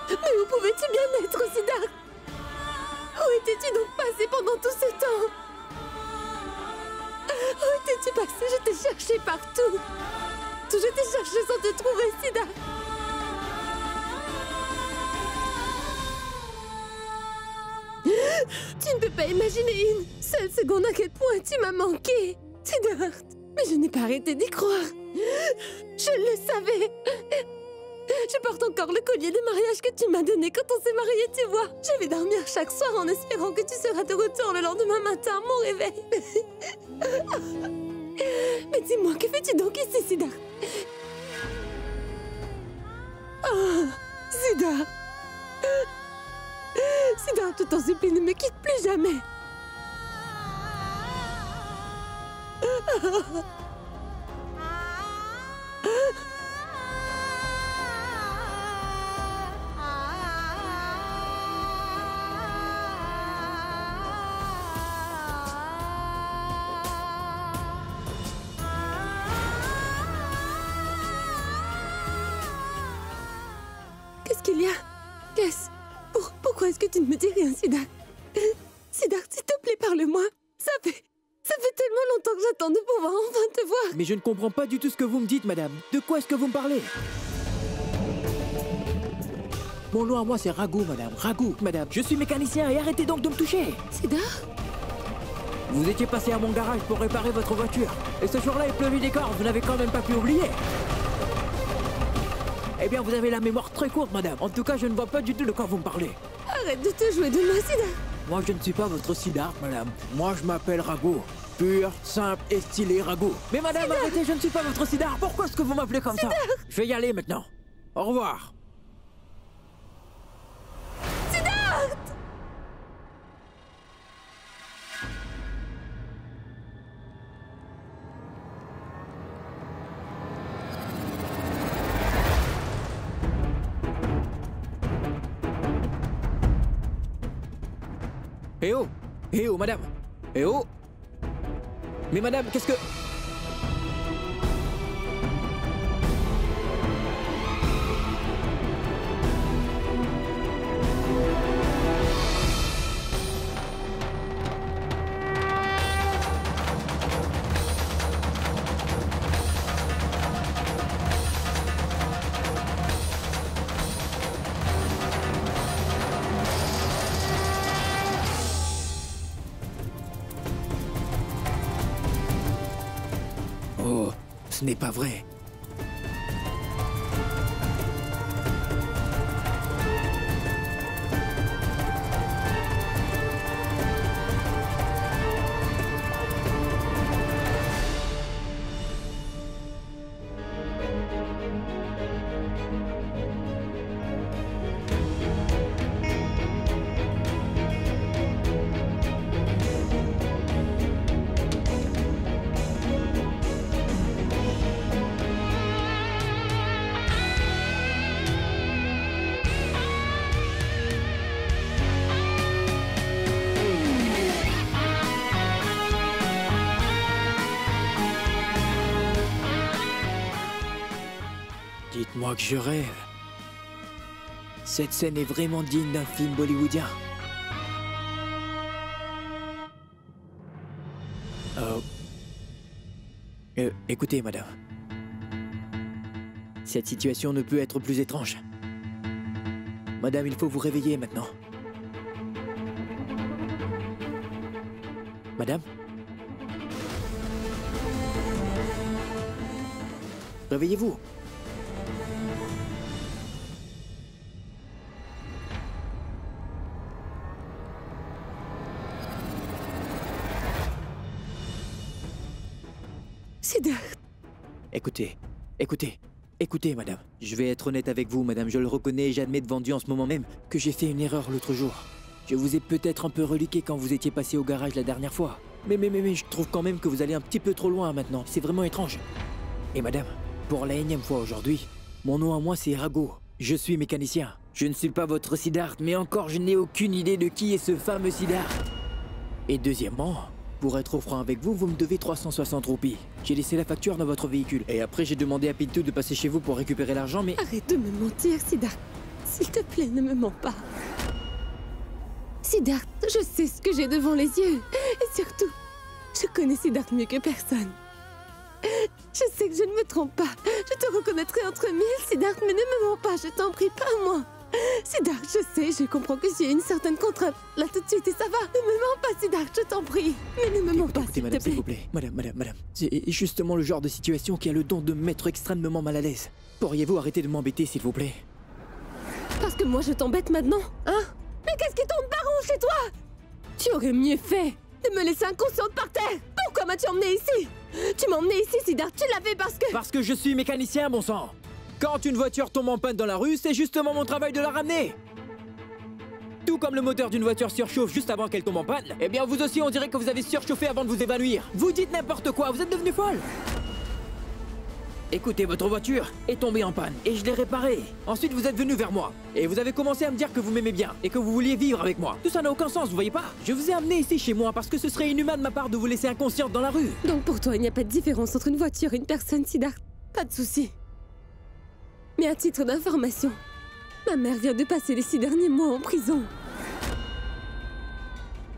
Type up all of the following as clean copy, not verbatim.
Mais où pouvais-tu bien être, Siddharth? Où étais-tu donc passé pendant tout ce temps? Où étais-tu passé? Je t'ai cherché partout. Je t'ai cherché sans te trouver, Siddharth. Tu ne peux pas imaginer une seule seconde à quel point tu m'as manqué, Siddharth. Mais je n'ai pas arrêté d'y croire. Je le savais. Je porte encore le collier de mariage que tu m'as donné quand on s'est mariés, tu vois. Je vais dormir chaque soir en espérant que tu seras de retour le lendemain matin à mon réveil. Mais dis-moi, que fais-tu donc ici, Siddharth? Oh, Siddharth. Siddharth, je t'en supplie, ne me quitte plus jamais. Qu'est-ce qu'il y a? Qu'est-ce? Pourquoi est-ce que tu ne me dis rien, Siddharth? Siddharth, s'il te plaît, parle-moi. Ça fait tellement longtemps que j'attends de pouvoir enfin te voir. Mais je ne comprends pas du tout ce que vous me dites, madame. De quoi est-ce que vous me parlez? Mon nom à moi, c'est Raghu, madame. Raghu, madame. Je suis mécanicien et arrêtez donc de me toucher. Siddharth? Vous étiez passé à mon garage pour réparer votre voiture. Et ce jour-là, il pleuvait des cordes. Vous n'avez quand même pas pu oublier. Eh bien, vous avez la mémoire très courte, madame. En tout cas, je ne vois pas du tout de quoi vous me parlez. Arrête de te jouer de moi, Siddharth. Moi, je ne suis pas votre Siddharth, madame. Moi, je m'appelle Raghu. Pur, simple et stylé Raghu. Mais madame, Siddharth. arrêtez, je ne suis pas votre Siddharth. Pourquoi est-ce que vous m'appelez comme ça? Je vais y aller maintenant. Au revoir. Siddharth! Eh oh! Eh oh, madame! Eh oh! Mais madame, qu'est-ce que... Oh, ce n'est pas vrai. Dites-moi que je rêve. Cette scène est vraiment digne d'un film bollywoodien. Oh. Écoutez, madame. Cette situation ne peut être plus étrange. Madame, il faut vous réveiller maintenant. Madame? Réveillez-vous. Siddharth. Écoutez, madame. Je vais être honnête avec vous, madame. Je le reconnais et j'admets devant Dieu en ce moment même que j'ai fait une erreur l'autre jour. Je vous ai peut-être un peu reliqué quand vous étiez passé au garage la dernière fois. Mais je trouve quand même que vous allez un petit peu trop loin maintenant. C'est vraiment étrange. Et madame, pour la énième fois aujourd'hui, mon nom à moi c'est Raghu. Je suis mécanicien. Je ne suis pas votre Siddharth, mais encore je n'ai aucune idée de qui est ce fameux Siddharth. Et deuxièmement, pour être franc avec vous, vous me devez 360 roupies. J'ai laissé la facture dans votre véhicule. Et après j'ai demandé à Pintu de passer chez vous pour récupérer l'argent, mais... Arrête de me mentir, Siddharth. S'il te plaît, ne me mens pas. Siddharth, je sais ce que j'ai devant les yeux. Et surtout, je connais Siddharth mieux que personne. Je sais que je ne me trompe pas. Je te reconnaîtrai entre mille, Siddharth, mais ne me mens pas, je t'en prie, pas moi. Siddharth, je comprends que j'ai une certaine contrainte. Là tout de suite, et ça va. Ne me mens pas, Siddharth, je t'en prie. Mais ne me mens pas, s'il te plaît. S'il vous plaît. Madame. C'est justement le genre de situation qui a le don de me mettre extrêmement mal à l'aise. Pourriez-vous arrêter de m'embêter, s'il vous plaît? Parce que moi, je t'embête maintenant, hein? Mais qu'est-ce qui tombe par rond chez toi? Tu aurais mieux fait de me laisser inconsciente par terre. Pourquoi m'as-tu emmené ici? Tu m'as emmené ici, Siddharth, tu l'avais parce que... Parce que je suis mécanicien, bon sang. Quand une voiture tombe en panne dans la rue, c'est justement mon travail de la ramener. Tout comme le moteur d'une voiture surchauffe juste avant qu'elle tombe en panne, eh bien vous aussi on dirait que vous avez surchauffé avant de vous évanouir. Vous dites n'importe quoi, vous êtes devenu folle. Écoutez, votre voiture est tombée en panne et je l'ai réparée. Ensuite vous êtes venu vers moi et vous avez commencé à me dire que vous m'aimez bien et que vous vouliez vivre avec moi. Tout ça n'a aucun sens, vous voyez pas? Je vous ai amené ici chez moi parce que ce serait inhumain de ma part de vous laisser inconsciente dans la rue. Donc pour toi, il n'y a pas de différence entre une voiture et une personne, Siddharth. Pas de souci. Mais à titre d'information, ma mère vient de passer les 6 derniers mois en prison.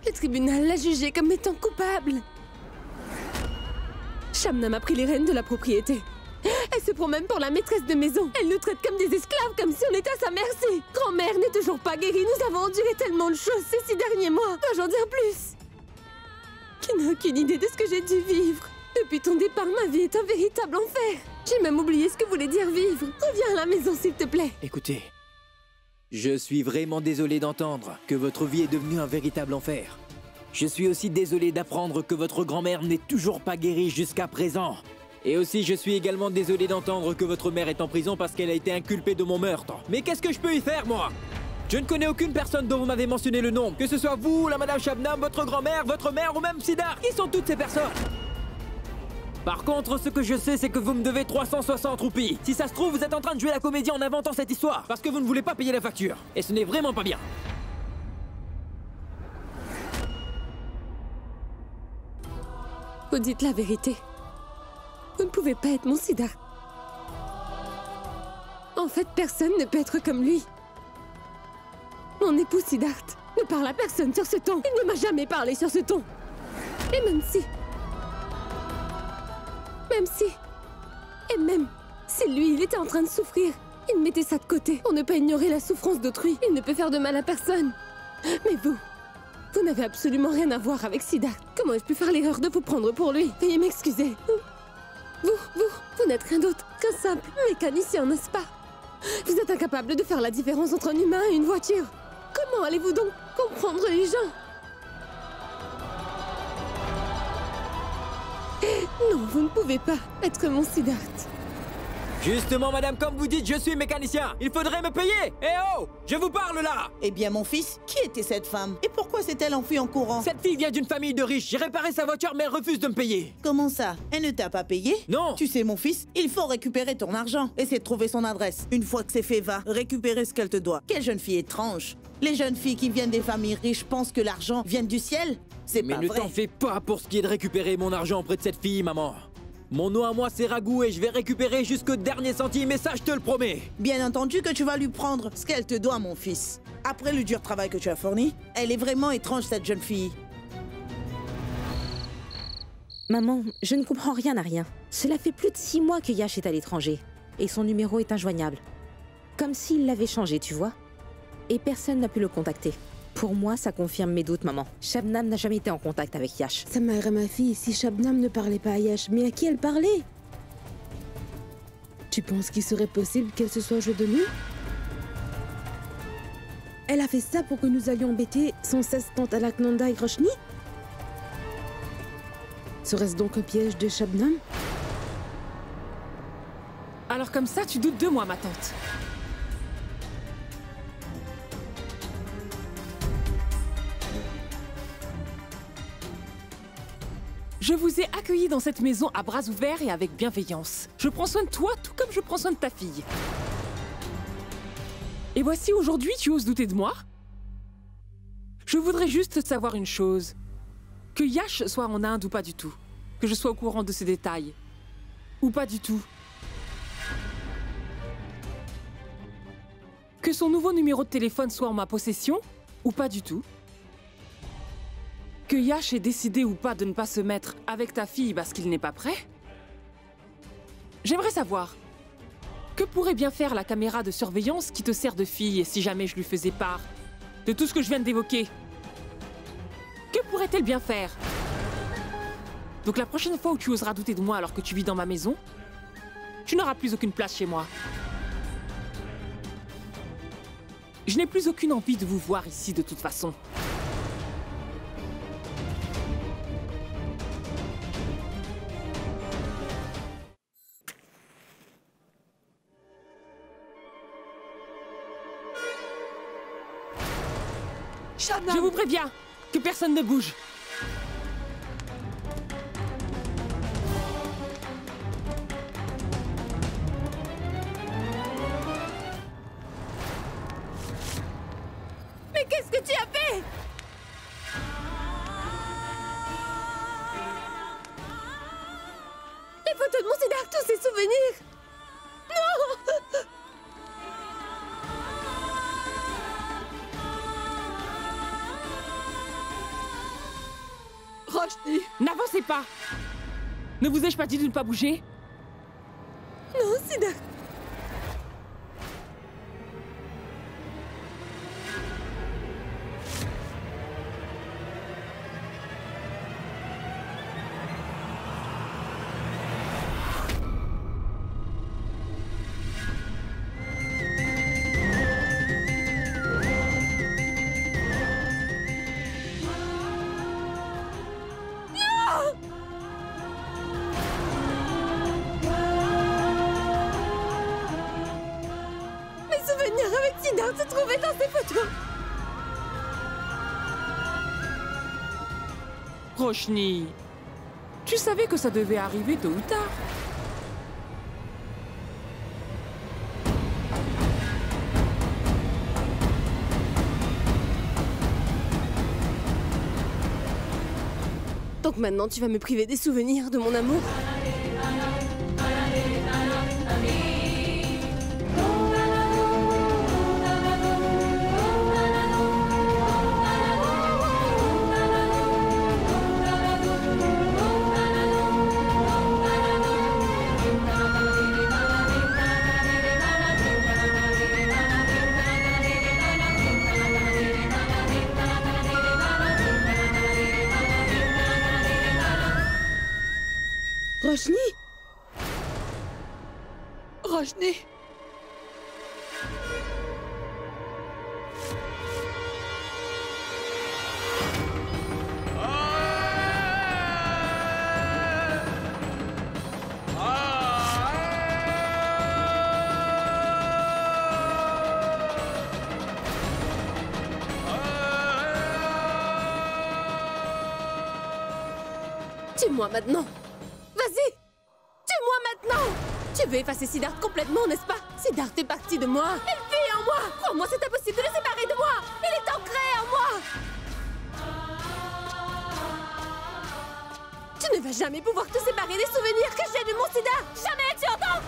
Le tribunal l'a jugée comme étant coupable. Shabnam a pris les rênes de la propriété. Elle se prend même pour la maîtresse de maison. Elle nous traite comme des esclaves, comme si on était à sa merci. Grand-mère n'est toujours pas guérie. Nous avons enduré tellement de choses ces 6 derniers mois. Dois-je en dire plus? Tu n'as aucune idée de ce que j'ai dû vivre. Depuis ton départ, ma vie est un véritable enfer. J'ai même oublié ce que voulait dire vivre. Reviens à la maison, s'il te plaît. Écoutez, je suis vraiment désolé d'entendre que votre vie est devenue un véritable enfer. Je suis aussi désolé d'apprendre que votre grand-mère n'est toujours pas guérie jusqu'à présent. Et aussi, je suis également désolé d'entendre que votre mère est en prison parce qu'elle a été inculpée de mon meurtre. Mais qu'est-ce que je peux y faire, moi? Je ne connais aucune personne dont vous m'avez mentionné le nom. Que ce soit vous, la Madame Shabnam, votre grand-mère, votre mère ou même Siddharth. Qui sont toutes ces personnes? Par contre, ce que je sais, c'est que vous me devez 360 roupies. Si ça se trouve, vous êtes en train de jouer la comédie en inventant cette histoire. Parce que vous ne voulez pas payer la facture. Et ce n'est vraiment pas bien. Vous dites la vérité. Vous ne pouvez pas être mon Siddharth. En fait, personne ne peut être comme lui. Mon époux Siddharth ne parle à personne sur ce ton. Il ne m'a jamais parlé sur ce ton. Et même si... Même si lui, il était en train de souffrir, il mettait ça de côté. On ne peut ignorer la souffrance d'autrui. Il ne peut faire de mal à personne. Mais vous n'avez absolument rien à voir avec Siddharth. Comment ai-je pu faire l'erreur de vous prendre pour lui? Veuillez m'excuser. Vous n'êtes rien d'autre qu'un simple mécanicien, n'est-ce pas? Vous êtes incapable de faire la différence entre un humain et une voiture. Comment allez-vous donc comprendre les gens? Non, vous ne pouvez pas être mon Siddharth. Justement, madame, comme vous dites, je suis mécanicien. Il faudrait me payer. Eh oh, je vous parle là. Eh bien, mon fils, qui était cette femme? Et pourquoi s'est-elle enfuie en courant? Cette fille vient d'une famille de riches. J'ai réparé sa voiture, mais elle refuse de me payer. Comment ça? Elle ne t'a pas payé? Non. Tu sais, mon fils, il faut récupérer ton argent. Essaie de trouver son adresse. Une fois que c'est fait, va récupérer ce qu'elle te doit. Quelle jeune fille étrange. Les jeunes filles qui viennent des familles riches pensent que l'argent vient du ciel? C'est pas vrai. Mais ne t'en fais pas pour ce qui est de récupérer mon argent auprès de cette fille, maman. Mon nom à moi, c'est Raghu et je vais récupérer jusqu'au dernier centime, et ça, je te le promets. Bien entendu que tu vas lui prendre ce qu'elle te doit, mon fils. Après le dur travail que tu as fourni, elle est vraiment étrange, cette jeune fille. Maman, je ne comprends rien à rien. Cela fait plus de 6 mois que Yash est à l'étranger. Et son numéro est injoignable. Comme s'il l'avait changé, tu vois. Et personne n'a pu le contacter. Pour moi, ça confirme mes doutes, maman. Shabnam n'a jamais été en contact avec Yash. Sa mère et ma fille, si Shabnam ne parlait pas à Yash, mais à qui elle parlait? Tu penses qu'il serait possible qu'elle se soit jouée de nous? Elle a fait ça pour que nous allions embêter sans cesse tante Alaknanda et Roshni? Serait-ce donc un piège de Shabnam? Alors comme ça, tu doutes de moi, ma tante. Je vous ai accueilli dans cette maison à bras ouverts et avec bienveillance. Je prends soin de toi tout comme je prends soin de ta fille. Et voici aujourd'hui, tu oses douter de moi? Je voudrais juste savoir une chose. Que Yash soit en Inde ou pas du tout. Que je sois au courant de ces détails. Ou pas du tout. Que Que son nouveau numéro de téléphone soit en ma possession ou pas du tout? Que Yash ait décidé ou pas de ne pas se mettre avec ta fille parce qu'il n'est pas prêt? J'aimerais savoir, que pourrait bien faire la caméra de surveillance qui te sert de fille si jamais je lui faisais part de tout ce que je viens d'évoquer? Que pourrait-elle bien faire? Donc la prochaine fois où tu oseras douter de moi alors que tu vis dans ma maison, tu n'auras plus aucune place chez moi. Je n'ai plus aucune envie de vous voir ici de toute façon. Shabnam! Je vous préviens, que personne ne bouge. Mais qu'est-ce que tu as fait? Les photos de mon Siddharth, tous ces souvenirs! Non! Roshni! N'avancez pas. Ne vous ai-je pas dit de ne pas bouger? Non, Siddharth! Mes souvenirs avec Siddharth se trouvaient dans ces photos! Roshni, tu savais que ça devait arriver tôt ou tard. Donc maintenant tu vas me priver des souvenirs de mon amour? Roshni? Roshni! Tue-moi maintenant! Vas-y! Tue-moi maintenant! Tu veux effacer Siddharth complètement, n'est-ce pas? Siddharth est partie de moi! Elle vit en moi! Crois-moi, c'est impossible de le séparer de moi! Il est ancré en moi! Tu ne vas jamais pouvoir te séparer des souvenirs que j'ai de mon Siddharth! Jamais, tu entends?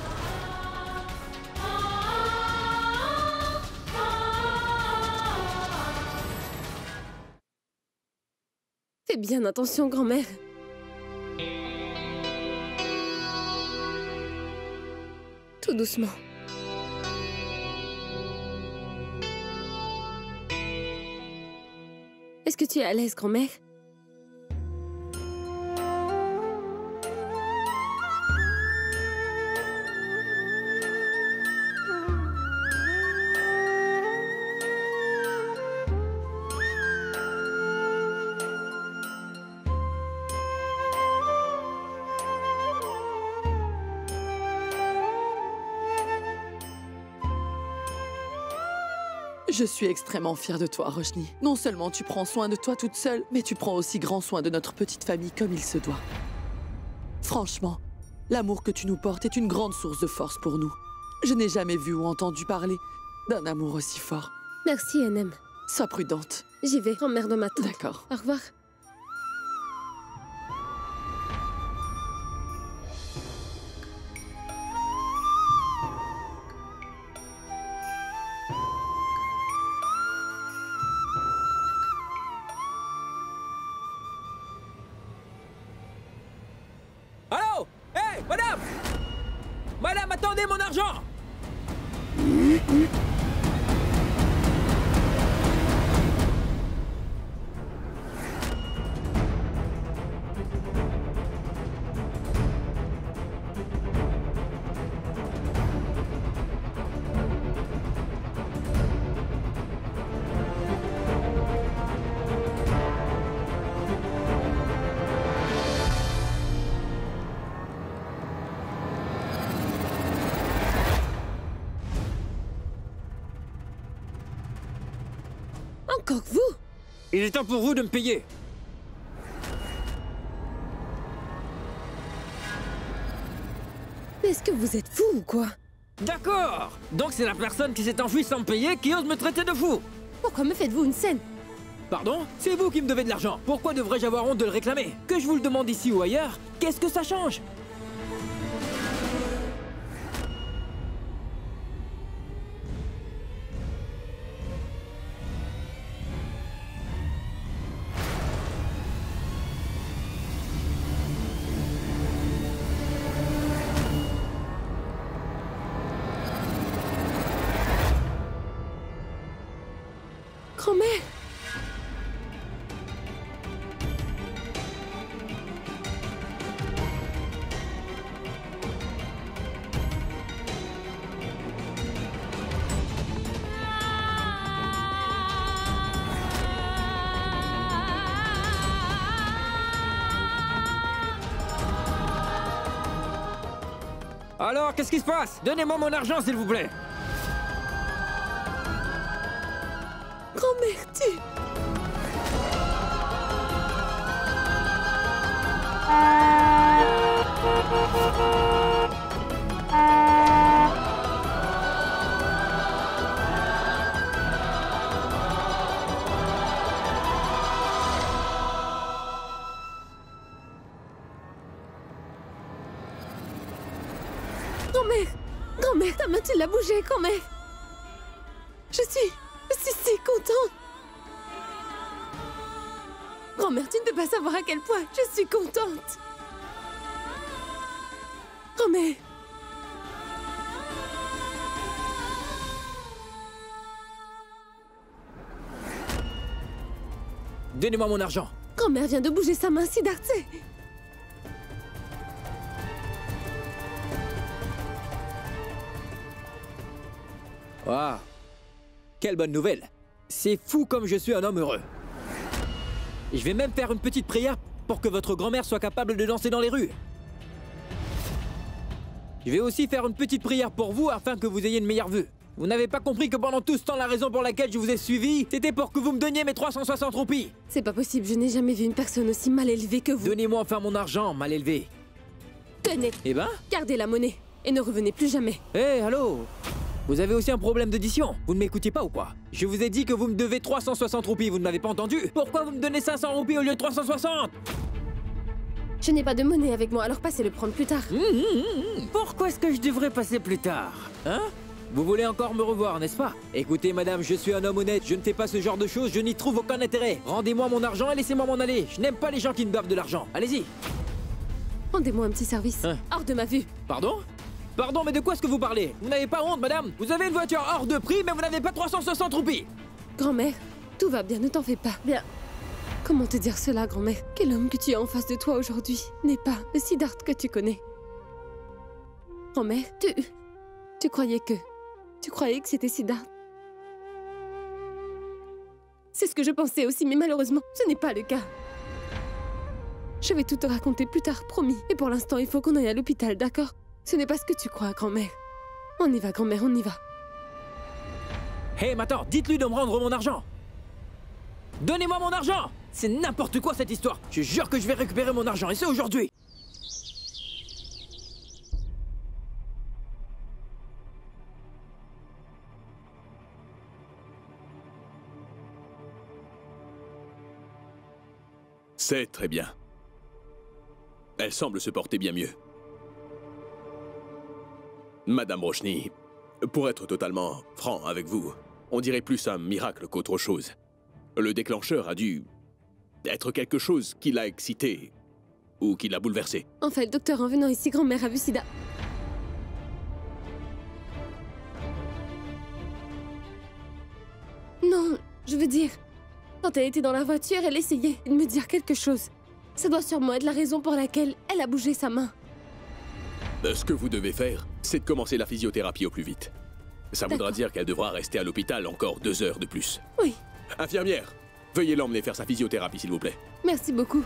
Fais bien attention, grand-mère. Tout doucement. Est-ce que tu es à l'aise, grand-mère? Je suis extrêmement fière de toi, Roshni. Non seulement tu prends soin de toi toute seule, mais tu prends aussi grand soin de notre petite famille comme il se doit. Franchement, l'amour que tu nous portes est une grande source de force pour nous. Je n'ai jamais vu ou entendu parler d'un amour aussi fort. Merci, NM. Sois prudente. J'y vais. Grand-mère de ma tante. D'accord. Au revoir. Attendez mon argent! Encore que vous? Il est temps pour vous de me payer. Mais est-ce que vous êtes fou ou quoi? D'accord. Donc c'est la personne qui s'est enfuie sans me payer qui ose me traiter de fou. Pourquoi me faites-vous une scène? Pardon? C'est vous qui me devez de l'argent. Pourquoi devrais-je avoir honte de le réclamer? Que je vous le demande ici ou ailleurs, qu'est-ce que ça change? Grand-mère! Alors, qu'est-ce qui se passe? Donnez-moi mon argent, s'il vous plaît. Grand-mère, tu... Grand-mère! Grand-mère, ta main, tu l'as bougée, grand-mère! Je suis si contente! Grand-mère, tu ne peux pas savoir à quel point je suis contente! Grand-mère! Donnez-moi mon argent. Grand-mère vient de bouger sa main, Siddharth. Ah, quelle bonne nouvelle. C'est fou comme je suis un homme heureux. Je vais même faire une petite prière pour que votre grand-mère soit capable de danser dans les rues. Je vais aussi faire une petite prière pour vous afin que vous ayez une meilleure vue. Vous n'avez pas compris que pendant tout ce temps, la raison pour laquelle je vous ai suivi, c'était pour que vous me donniez mes 360 roupies. C'est pas possible, je n'ai jamais vu une personne aussi mal élevée que vous. Donnez-moi enfin mon argent, mal élevé. Tenez, Eh ben? gardez la monnaie et ne revenez plus jamais. Hé, allô? Vous avez aussi un problème d'audition. Vous ne m'écoutez pas ou quoi? Je vous ai dit que vous me devez 360 roupies, vous ne m'avez pas entendu? Pourquoi vous me donnez 500 roupies au lieu de 360? Je n'ai pas de monnaie avec moi, alors passez le prendre plus tard. Pourquoi est-ce que je devrais passer plus tard? Hein? Vous voulez encore me revoir, n'est-ce pas? Écoutez, madame, je suis un homme honnête, je ne fais pas ce genre de choses, je n'y trouve aucun intérêt. Rendez-moi mon argent et laissez-moi m'en aller. Je n'aime pas les gens qui me bavent de l'argent. Allez-y. Rendez-moi un petit service. Hein? Hors de ma vue. Pardon? Pardon, mais de quoi est-ce que vous parlez? Vous n'avez pas honte, madame? Vous avez une voiture hors de prix, mais vous n'avez pas 360 roupies. Grand-mère, tout va bien, ne t'en fais pas. Bien. Comment te dire cela, grand-mère? Quel homme que tu as en face de toi aujourd'hui n'est pas le Siddharth que tu connais. Grand-mère, tu croyais que... Tu croyais que c'était Siddharth? C'est ce que je pensais aussi, mais malheureusement, ce n'est pas le cas. Je vais tout te raconter plus tard, promis. Et pour l'instant, il faut qu'on aille à l'hôpital, d'accord? Ce n'est pas ce que tu crois, grand-mère. On y va, grand-mère, on y va. Hé, maintenant, dites-lui de me rendre mon argent. Donnez-moi mon argent! C'est n'importe quoi cette histoire. Je jure que je vais récupérer mon argent, et c'est aujourd'hui. C'est très bien. Elle semble se porter bien mieux. Madame Roshni, pour être totalement franc avec vous, on dirait plus un miracle qu'autre chose. Le déclencheur a dû être quelque chose qui l'a excité ou qui l'a bouleversé. En fait, le docteur, en venant ici, grand-mère a vu Sida. Je veux dire, quand elle était dans la voiture, elle essayait de me dire quelque chose. Ça doit sûrement être la raison pour laquelle elle a bougé sa main. Ce que vous devez faire, c'est de commencer la physiothérapie au plus vite. Ça voudra dire qu'elle devra rester à l'hôpital encore 2 heures de plus. Oui, Infirmière, veuillez l'emmener faire sa physiothérapie, s'il vous plaît. merci beaucoup.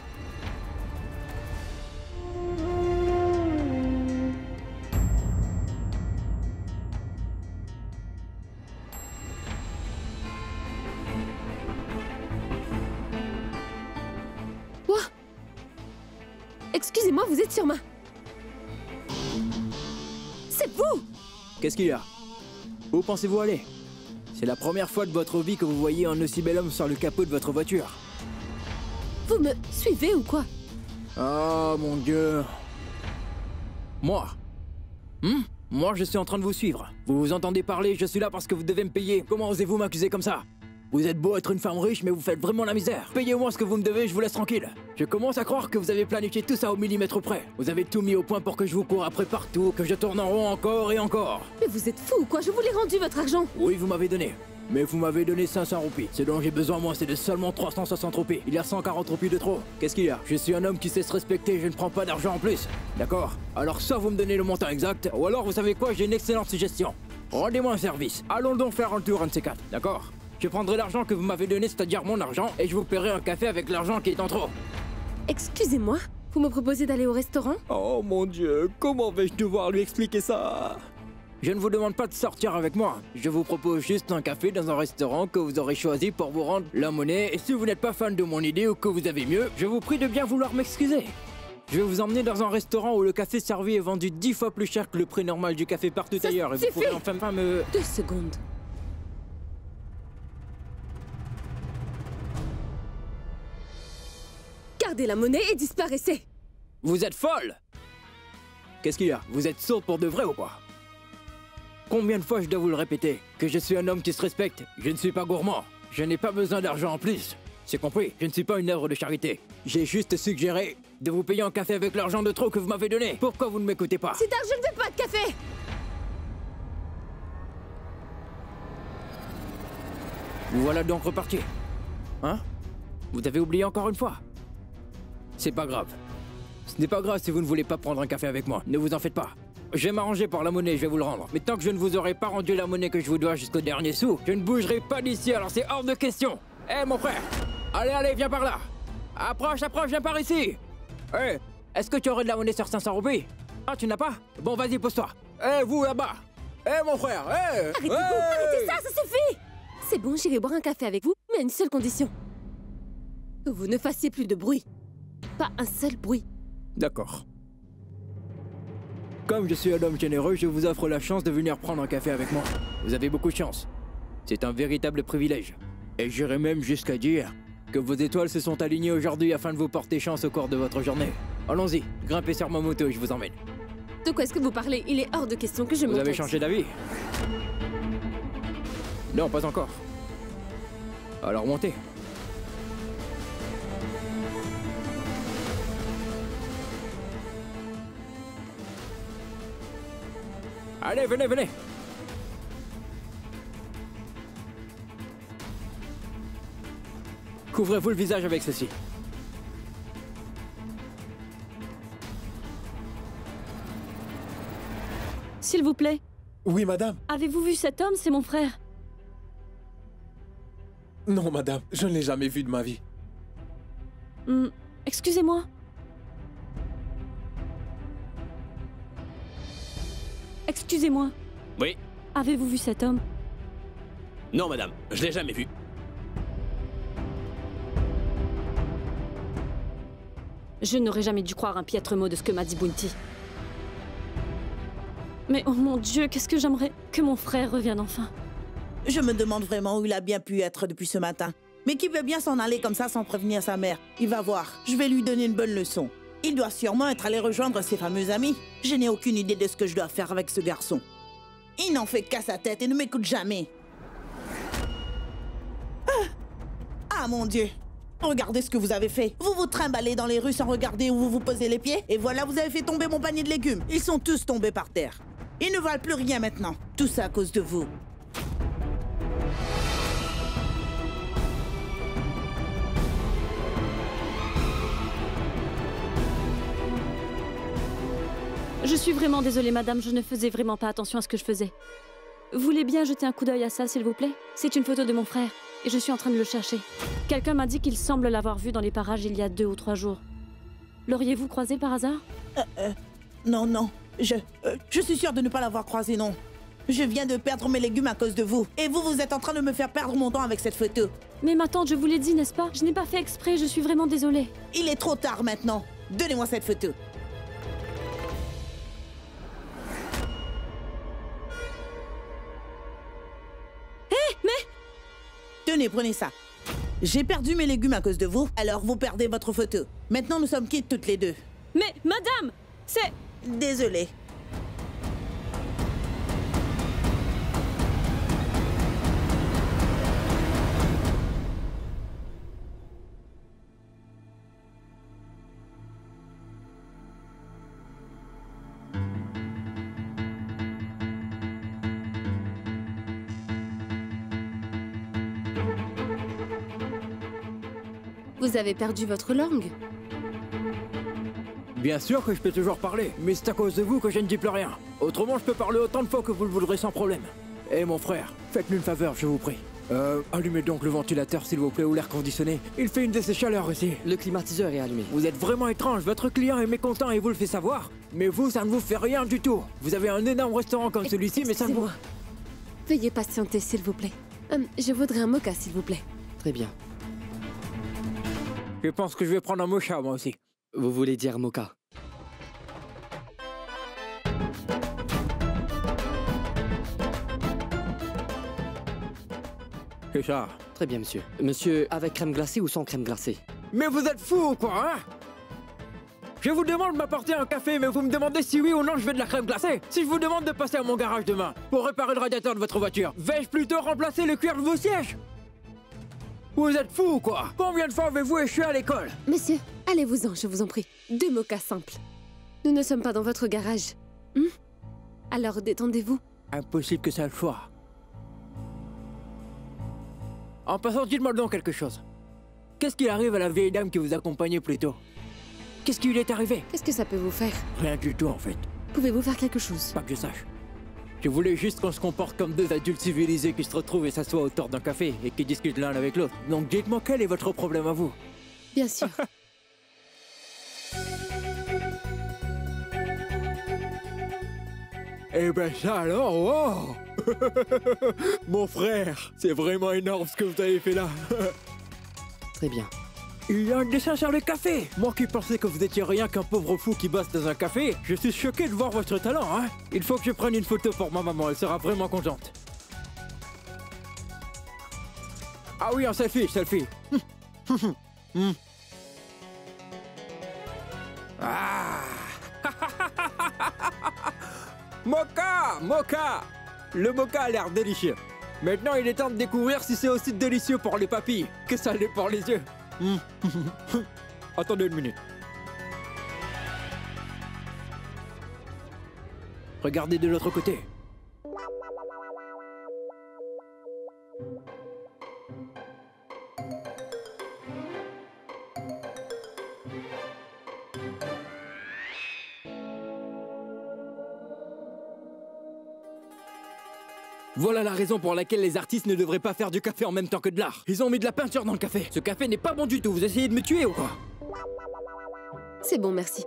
Quoi? Excusez-moi, vous êtes sur ma... C'est vous! Qu'est-ce qu'il y a? Où pensez-vous aller? C'est la première fois de votre vie que vous voyez un aussi bel homme sur le capot de votre voiture. Vous me suivez ou quoi? Oh mon Dieu. Moi? Moi, je suis en train de vous suivre. Vous vous entendez parler, je suis là parce que vous devez me payer. Comment osez-vous m'accuser comme ça? Vous êtes beau être une femme riche, mais vous faites vraiment la misère. Payez-moi ce que vous me devez, je vous laisse tranquille. Je commence à croire que vous avez planifié tout ça au millimètre près. Vous avez tout mis au point pour que je vous cours après partout, que je tourne en rond encore et encore. Mais vous êtes fou ou quoi? Je vous l'ai rendu votre argent. Oui, vous m'avez donné. Mais vous m'avez donné 500 roupies. Ce dont j'ai besoin, moi, c'est de seulement 360 roupies. Il y a 140 roupies de trop. Qu'est-ce qu'il y a? Je suis un homme qui sait se respecter, je ne prends pas d'argent en plus. D'accord? Alors soit vous me donnez le montant exact, ou alors vous savez quoi, j'ai une excellente suggestion. Rendez-moi un service. Allons donc faire un tour, un de ces quatre. D'accord? Je prendrai l'argent que vous m'avez donné, c'est-à-dire mon argent, et je vous paierai un café avec l'argent qui est en trop. Excusez-moi, vous me proposez d'aller au restaurant? Oh mon Dieu, comment vais-je devoir lui expliquer ça? Je ne vous demande pas de sortir avec moi. Je vous propose juste un café dans un restaurant que vous aurez choisi pour vous rendre la monnaie. Et si vous n'êtes pas fan de mon idée ou que vous avez mieux, je vous prie de bien vouloir m'excuser. Je vais vous emmener dans un restaurant où le café servi est vendu 10 fois plus cher que le prix normal du café partout Ça ailleurs. Et vous suffit. pourrez enfin me... 2 secondes. Gardez la monnaie et disparaissez. Vous êtes folle! Qu'est-ce qu'il y a? Vous êtes sourde pour de vrai ou quoi? Combien de fois je dois vous le répéter? Que je suis un homme qui se respecte. Je ne suis pas gourmand. Je n'ai pas besoin d'argent en plus. C'est compris, je ne suis pas une œuvre de charité. J'ai juste suggéré de vous payer un café avec l'argent de trop que vous m'avez donné. Pourquoi vous ne m'écoutez pas? C'est tard, je ne veux pas de café. Vous voilà donc reparti. Hein? Vous avez oublié encore une fois? C'est pas grave. Ce n'est pas grave si vous ne voulez pas prendre un café avec moi. Ne vous en faites pas. Je vais m'arranger pour la monnaie, je vais vous le rendre. Mais tant que je ne vous aurai pas rendu la monnaie que je vous dois jusqu'au dernier sou, je ne bougerai pas d'ici, alors c'est hors de question. Hé, mon frère! Allez, allez, viens par là! Approche, approche, viens par ici! Hé, est-ce que tu aurais de la monnaie sur 500 roupies? Ah, tu n'as pas? Bon, vas-y, pose-toi. Hé, vous, là-bas! Hé, mon frère! Hé! Arrêtez-vous, arrêtez ça, ça suffit. C'est bon, j'irai boire un café avec vous, mais à une seule condition. Que vous ne fassiez plus de bruit. Pas un seul bruit. D'accord. Comme je suis un homme généreux, je vous offre la chance de venir prendre un café avec moi. Vous avez beaucoup de chance. C'est un véritable privilège. Et j'irai même jusqu'à dire que vos étoiles se sont alignées aujourd'hui afin de vous porter chance au cours de votre journée. Allons-y, grimpez sur ma moto et je vous emmène. De quoi est-ce que vous parlez? Il est hors de question que je Vous monte avez là-dessus. changé d'avis? Non, pas encore. Alors montez. Allez, venez, venez. Couvrez-vous le visage avec ceci. S'il vous plaît, Oui, madame. avez-vous vu cet homme? C'est mon frère. Non, madame, je ne l'ai jamais vu de ma vie. Excusez-moi. Excusez-moi. Oui? Avez-vous vu cet homme? Non, madame, je l'ai jamais vu. Je n'aurais jamais dû croire un piètre mot de ce que m'a dit Bounty. Mais oh mon Dieu, qu'est-ce que j'aimerais que mon frère revienne enfin. Je me demande vraiment où il a bien pu être depuis ce matin. Mais qui peut bien s'en aller comme ça sans prévenir sa mère? Il va voir, je vais lui donner une bonne leçon. Il doit sûrement être allé rejoindre ses fameux amis. Je n'ai aucune idée de ce que je dois faire avec ce garçon. Il n'en fait qu'à sa tête et ne m'écoute jamais. Ah mon Dieu! Regardez ce que vous avez fait. Vous vous trimballez dans les rues sans regarder où vous vous posez les pieds. Et voilà, vous avez fait tomber mon panier de légumes. Ils sont tous tombés par terre. Ils ne valent plus rien maintenant. Tout ça à cause de vous. Je suis vraiment désolée, madame, je ne faisais vraiment pas attention à ce que je faisais. Vous voulez bien jeter un coup d'œil à ça, s'il vous plaît? C'est une photo de mon frère, et je suis en train de le chercher. Quelqu'un m'a dit qu'il semble l'avoir vu dans les parages il y a 2 ou 3 jours. L'auriez-vous croisé par hasard? Non, non. Je suis sûre de ne pas l'avoir croisé, non. Je viens de perdre mes légumes à cause de vous. Et vous, vous êtes en train de me faire perdre mon temps avec cette photo. Mais ma tante, je vous l'ai dit, n'est-ce pas? Je n'ai pas fait exprès, je suis vraiment désolée. Il est trop tard maintenant. Donnez-moi cette photo. Tenez, prenez ça. J'ai perdu mes légumes à cause de vous, alors vous perdez votre photo. Maintenant, nous sommes quittes toutes les deux. Mais, madame, c'est... Désolée. Vous avez perdu votre langue? Bien sûr que je peux toujours parler, mais c'est à cause de vous que je ne dis plus rien. Autrement, je peux parler autant de fois que vous le voudrez sans problème. Eh mon frère, faites-nous une faveur, je vous prie. Allumez donc le ventilateur s'il vous plaît ou l'air conditionné. Il fait une de ces chaleurs ici. Le climatiseur est allumé. Vous êtes vraiment étrange, votre client est mécontent et vous le fait savoir. Mais vous, ça ne vous fait rien du tout. Vous avez un énorme restaurant comme celui-ci, mais ça ne vous... Veuillez patienter, s'il vous plaît. Je voudrais un mocha, s'il vous plaît. Très bien. Je pense que je vais prendre un mocha, moi aussi. Vous voulez dire mocha? C'est ça. Très bien, monsieur. Monsieur, avec crème glacée ou sans crème glacée? Mais vous êtes fou ou quoi, hein? Je vous demande de m'apporter un café, mais vous me demandez si oui ou non je veux de la crème glacée. Si je vous demande de passer à mon garage demain pour réparer le radiateur de votre voiture, vais-je plutôt remplacer le cuir de vos sièges? Vous êtes fou ou quoi? Combien de fois avez-vous échoué à l'école? Messieurs, allez-vous-en, je vous en prie. 2 mochas simples. Nous ne sommes pas dans votre garage. Alors détendez-vous. Impossible que ça le soit. En passant, dites-moi donc quelque chose. Qu'est-ce qui arrive à la vieille dame qui vous accompagnait plus tôt? Qu'est-ce qui lui est arrivé? Qu'est-ce que ça peut vous faire? Rien du tout en fait. Pouvez-vous faire quelque chose? Pas que je sache. Je voulais juste qu'on se comporte comme 2 adultes civilisés qui se retrouvent et s'assoient autour d'un café et qui discutent l'un avec l'autre. Donc dites-moi quel est votre problème à vous? Bien sûr. Eh ben ça alors, wow. Mon frère, c'est vraiment énorme ce que vous avez fait là. Très bien. Il y a un dessin sur le café. Moi qui pensais que vous étiez rien qu'un pauvre fou qui bosse dans un café, je suis choqué de voir votre talent, hein. Il faut que je prenne une photo pour ma maman, elle sera vraiment contente. Ah oui, un selfie, selfie. Ah. Mocha, mocha. Le mocha a l'air délicieux. Maintenant, il est temps de découvrir si c'est aussi délicieux pour les papilles que ça l'est pour les yeux. Attendez une minute. Regardez de l'autre côté. Voilà la raison pour laquelle les artistes ne devraient pas faire du café en même temps que de l'art. Ils ont mis de la peinture dans le café. Ce café n'est pas bon du tout. Vous essayez de me tuer ou quoi? C'est bon, merci.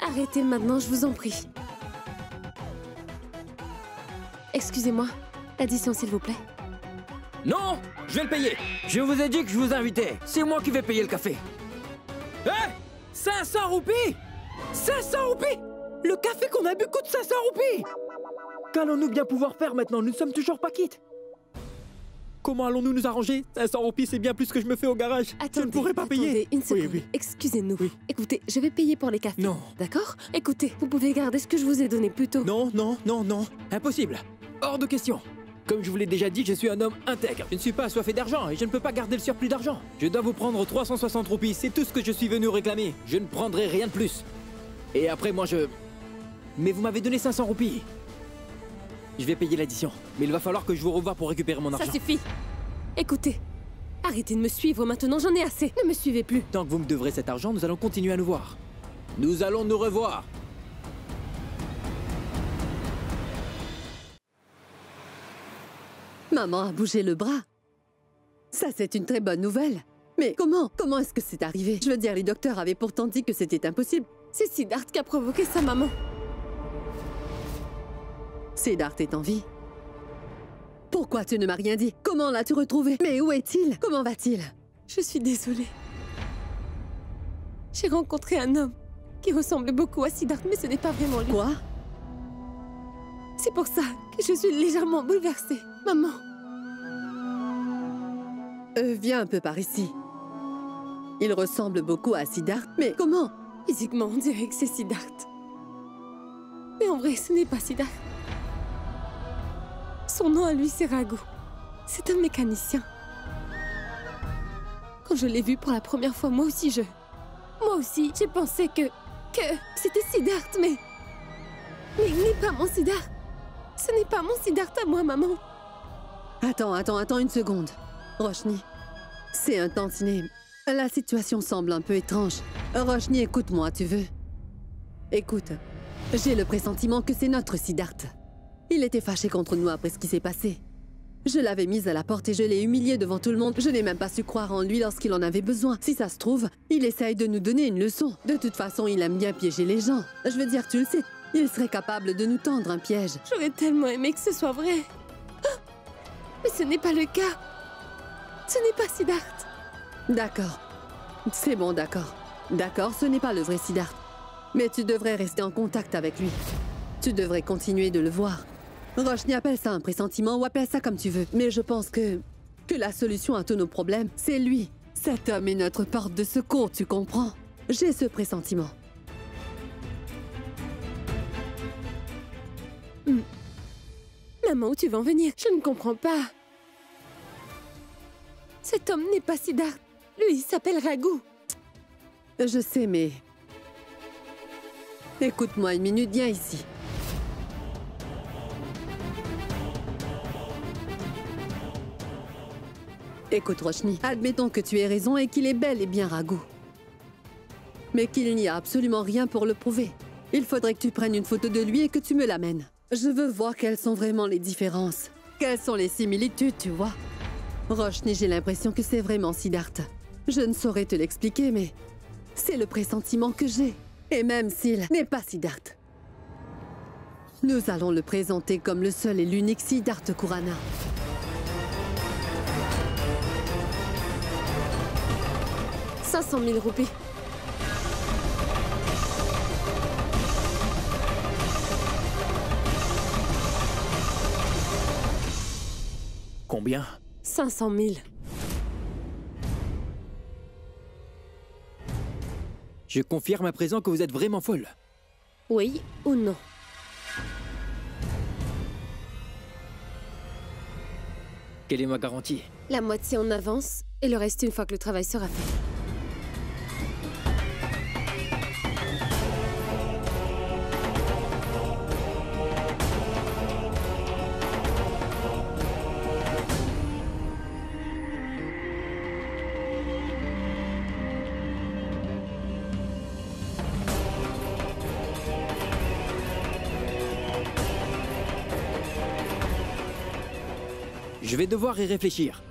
Arrêtez maintenant, je vous en prie. Excusez-moi, l'addition s'il vous plaît. Non, je vais le payer. Je vous ai dit que je vous invitais. C'est moi qui vais payer le café. Hé, 500 roupies 500 roupies. Le café qu'on a bu coûte 500 roupies. Qu'allons-nous bien pouvoir faire maintenant? Nous ne sommes toujours pas quittes. Comment allons-nous nous arranger? 500 roupies, c'est bien plus que je me fais au garage. Je ne pourrais pas payer. Une seconde. Oui, oui. Excusez-nous. Oui. Écoutez, je vais payer pour les cafés. Non. D'accord? Écoutez, vous pouvez garder ce que je vous ai donné plus tôt. Non, non, non, non. Impossible. Hors de question. Comme je vous l'ai déjà dit, je suis un homme intègre. Je ne suis pas assoiffé d'argent et je ne peux pas garder le surplus d'argent. Je dois vous prendre 360 roupies, c'est tout ce que je suis venu réclamer. Je ne prendrai rien de plus. Et après, moi, Mais vous m'avez donné 500 roupies. Je vais payer l'addition. Mais il va falloir que je vous revoie pour récupérer mon argent. Ça suffit. Écoutez, arrêtez de me suivre maintenant, j'en ai assez. Ne me suivez plus. Tant que vous me devrez cet argent, nous allons continuer à nous voir. Nous allons nous revoir. Maman a bougé le bras. Ça, c'est une très bonne nouvelle. Mais comment est-ce que c'est arrivé? Je veux dire, les docteurs avaient pourtant dit que c'était impossible. C'est Siddharth qui a provoqué sa maman. Siddharth est en vie. Pourquoi tu ne m'as rien dit? Comment l'as-tu retrouvé? Mais où est-il? Comment va-t-il? Je suis désolée. J'ai rencontré un homme qui ressemblait beaucoup à Siddharth, mais ce n'est pas vraiment lui. Quoi? C'est pour ça que je suis légèrement bouleversée. Maman. Viens un peu par ici. Il ressemble beaucoup à Siddharth, mais comment? Physiquement, on dirait que c'est Siddharth. Mais en vrai, ce n'est pas Siddharth. Son nom à lui, c'est Raghu. C'est un mécanicien. Quand je l'ai vu pour la première fois, moi aussi, j'ai pensé que c'était Siddharth, mais il n'est pas mon Siddharth. Ce n'est pas mon Siddharth à moi, maman. Attends une seconde. Roshni, c'est un tantinet. La situation semble un peu étrange. Roshni, écoute-moi, tu veux? Écoute, j'ai le pressentiment que c'est notre Siddharth. Il était fâché contre nous après ce qui s'est passé. Je l'avais mise à la porte et je l'ai humilié devant tout le monde. Je n'ai même pas su croire en lui lorsqu'il en avait besoin. Si ça se trouve, il essaye de nous donner une leçon. De toute façon, il aime bien piéger les gens. Je veux dire, tu le sais, il serait capable de nous tendre un piège. J'aurais tellement aimé que ce soit vrai. Oh, mais ce n'est pas le cas. Ce n'est pas Siddharth. D'accord. C'est bon, d'accord. D'accord, ce n'est pas le vrai Siddharth. Mais tu devrais rester en contact avec lui. Tu devrais continuer de le voir. Roshni, appelle ça un pressentiment ou appelle ça comme tu veux. Mais je pense que la solution à tous nos problèmes, c'est lui. Cet homme est notre porte de secours, tu comprends? J'ai ce pressentiment. Maman, où tu veux en venir? Je ne comprends pas. Cet homme n'est pas Siddharth. Lui, il s'appelle Raghu. Je sais, mais... Écoute-moi une minute, viens ici. Écoute, Roshni, admettons que tu aies raison et qu'il est bel et bien Raghu. Mais qu'il n'y a absolument rien pour le prouver. Il faudrait que tu prennes une photo de lui et que tu me l'amènes. Je veux voir quelles sont vraiment les différences. Quelles sont les similitudes, tu vois? Roshni, j'ai l'impression que c'est vraiment Siddharth. Je ne saurais te l'expliquer, mais c'est le pressentiment que j'ai. Et même s'il n'est pas Siddharth, nous allons le présenter comme le seul et l'unique Siddharth Kurana. « 500 000 roupies. Combien? 500 000. Je confirme à présent que vous êtes vraiment folle. Oui ou non? Quelle est ma garantie? La moitié en avance et le reste une fois que le travail sera fait. Je vais devoir y réfléchir.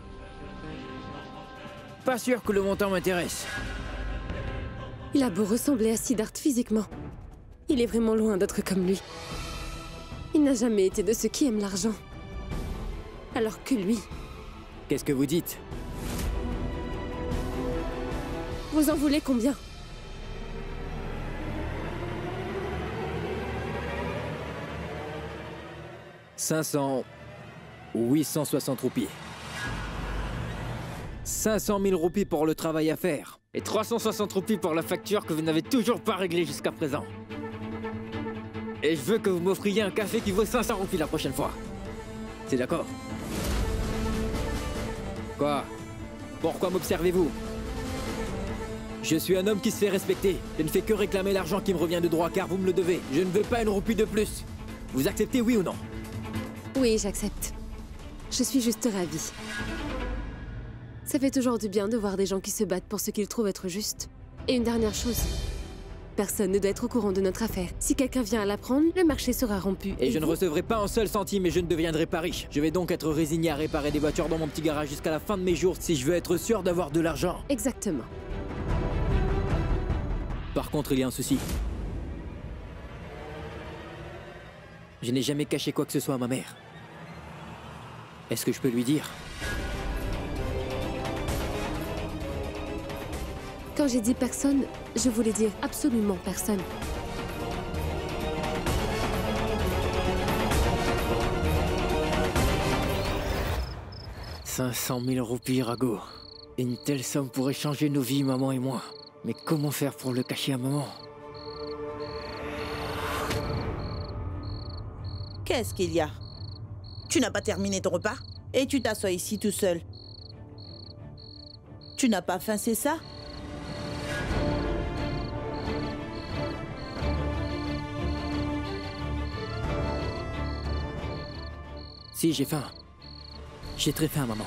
Pas sûr que le montant m'intéresse. Il a beau ressembler à Siddharth physiquement, il est vraiment loin d'être comme lui. Il n'a jamais été de ceux qui aiment l'argent. Alors que lui... Qu'est-ce que vous dites? Vous en voulez combien? 500 ou 860 roupies. 500 000 roupies pour le travail à faire. Et 360 roupies pour la facture que vous n'avez toujours pas réglée jusqu'à présent. Et je veux que vous m'offriez un café qui vaut 500 roupies la prochaine fois. C'est d'accord? Quoi? Pourquoi m'observez-vous? Je suis un homme qui se fait respecter. Je ne fais que réclamer l'argent qui me revient de droit car vous me le devez. Je ne veux pas une roupie de plus. Vous acceptez, oui ou non? Oui, j'accepte. Je suis juste ravie. Ça fait toujours du bien de voir des gens qui se battent pour ce qu'ils trouvent être juste. Et une dernière chose. Personne ne doit être au courant de notre affaire. Si quelqu'un vient à l'apprendre, le marché sera rompu. Et je ne recevrai pas un seul centime et je ne deviendrai pas riche. Je vais donc être résigné à réparer des voitures dans mon petit garage jusqu'à la fin de mes jours si je veux être sûr d'avoir de l'argent. Exactement. Par contre, il y a un souci. Je n'ai jamais caché quoi que ce soit à ma mère. Est-ce que je peux lui dire? Quand j'ai dit personne, je voulais dire absolument personne. « 500 000 roupies, Rago. Une telle somme pourrait changer nos vies, maman et moi. Mais comment faire pour le cacher à maman? Qu'est-ce qu'il y a? Tu n'as pas terminé ton repas? Et tu t'assois ici tout seul. Tu n'as pas faim, c'est ça? Si, j'ai faim. J'ai très faim, maman.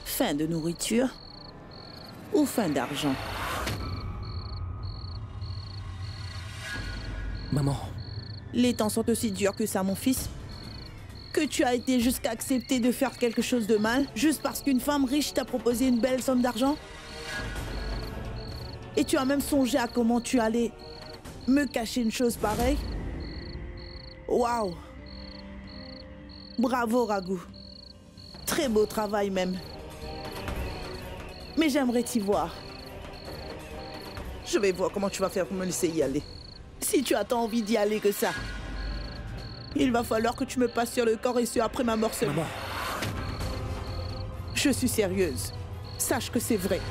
Faim de nourriture ou faim d'argent? Maman. Les temps sont aussi durs que ça, mon fils. Que tu as été jusqu'à accepter de faire quelque chose de mal, juste parce qu'une femme riche t'a proposé une belle somme d'argent? Et tu as même songé à comment tu allais me cacher une chose pareille? Waouh! Bravo, Raghu. Très beau travail même. Mais j'aimerais t'y voir. Je vais voir comment tu vas faire pour me laisser y aller. Si tu as tant envie d'y aller que ça, il va falloir que tu me passes sur le corps et ce après ma mort seulement. Je suis sérieuse. Sache que c'est vrai.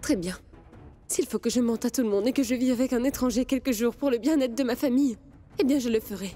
Très bien. S'il faut que je mente à tout le monde et que je vive avec un étranger quelques jours pour le bien-être de ma famille, eh bien je le ferai.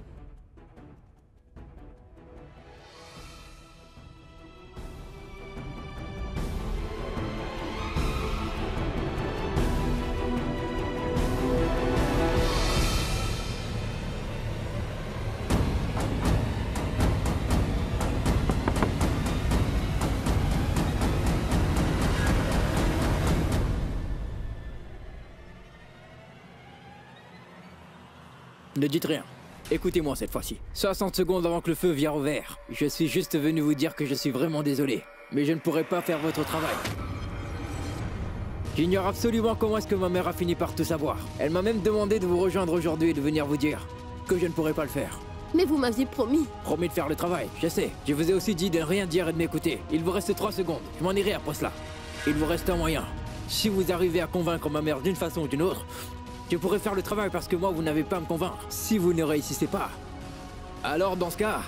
Ne dites rien. Écoutez-moi cette fois-ci. 60 secondes avant que le feu vienne au vert. Je suis juste venu vous dire que je suis vraiment désolé. Mais je ne pourrai pas faire votre travail. J'ignore absolument comment est-ce que ma mère a fini par tout savoir. Elle m'a même demandé de vous rejoindre aujourd'hui et de venir vous dire que je ne pourrais pas le faire. Mais vous m'aviez promis. Promis de faire le travail, je sais. Je vous ai aussi dit de ne rien dire et de m'écouter. Il vous reste 3 secondes. Je m'en irai après cela. Il vous reste un moyen. Si vous arrivez à convaincre ma mère d'une façon ou d'une autre, je pourrais faire le travail parce que moi, vous n'avez pas à me convaincre. Si vous ne réussissez pas, alors dans ce cas,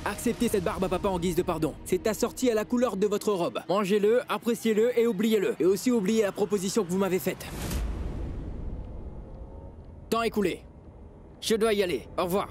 acceptez cette barbe à papa en guise de pardon. C'est assorti à la couleur de votre robe. Mangez-le, appréciez-le et oubliez-le. Et aussi oubliez la proposition que vous m'avez faite. Temps écoulé. Je dois y aller. Au revoir.